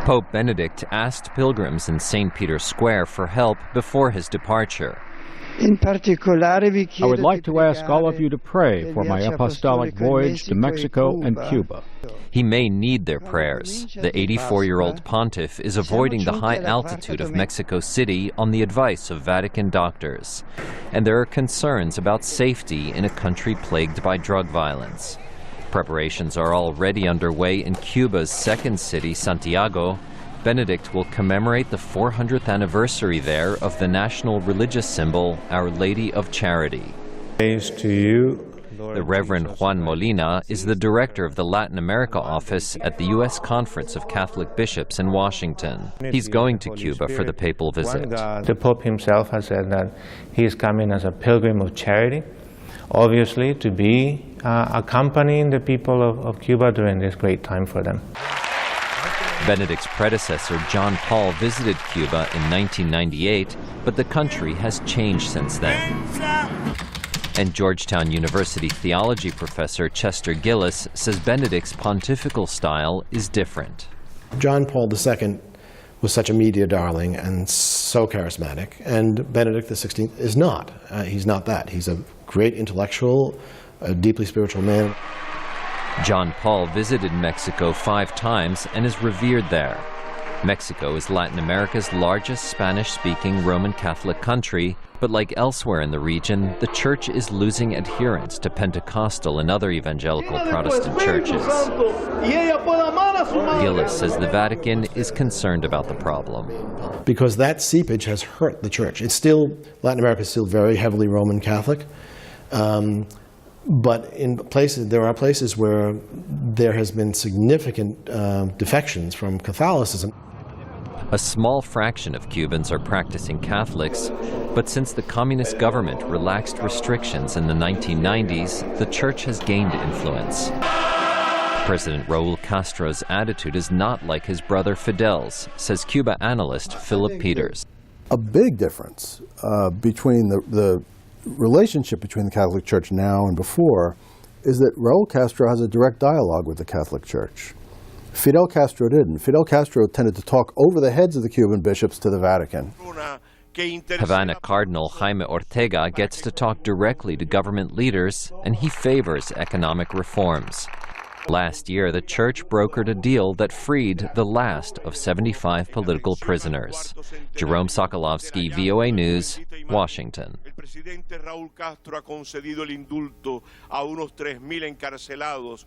Pope Benedict asked pilgrims in St. Peter's Square for help before his departure. I would like to ask all of you to pray for my apostolic voyage to Mexico and Cuba. He may need their prayers. The 84-year-old pontiff is avoiding the high altitude of Mexico City on the advice of Vatican doctors. And there are concerns about safety in a country plagued by drug violence. Preparations are already underway in Cuba's second city, Santiago. Benedict will commemorate the 400th anniversary there of the national religious symbol, Our Lady of Charity. Praise to you, Lord. The Reverend Juan Molina is the director of the Latin America office at the U.S. Conference of Catholic Bishops in Washington. He's going to Cuba for the papal visit. The Pope himself has said that he is coming as a pilgrim of charity, obviously to be accompanying the people of Cuba during this great time for them. Benedict's predecessor, John Paul, visited Cuba in 1998, but the country has changed since then. And Georgetown University theology professor Chester Gillis says Benedict's pontifical style is different. John Paul II was such a media darling and so charismatic, and Benedict XVI is not. He's not that. He's a great intellectual, a deeply spiritual man. John Paul visited Mexico 5 times and is revered there. Mexico is Latin America's largest Spanish-speaking Roman Catholic country, but like elsewhere in the region, the church is losing adherents to Pentecostal and other evangelical Protestant churches. Gillis says the Vatican is concerned about the problem. Because that seepage has hurt the church. Latin America is still very heavily Roman Catholic. But there are places where there has been significant defections from Catholicism. A small fraction of Cubans are practicing Catholics, but since the communist government relaxed restrictions in the 1990s, the church has gained influence. President Raul Castro's attitude is not like his brother Fidel's, says Cuba analyst Philip Peters. A big difference between the relationship between the Catholic Church now and before is that Raul Castro has a direct dialogue with the Catholic Church. Fidel Castro didn't. Fidel Castro tended to talk over the heads of the Cuban bishops to the Vatican. Havana Cardinal Jaime Ortega gets to talk directly to government leaders, and he favors economic reforms. Last year, the church brokered a deal that freed the last of 75 political prisoners. Jerome Socolovsky, VOA News, Washington. El presidente Raúl Castro ha concedido el indulto a unos 3,000 encarcelados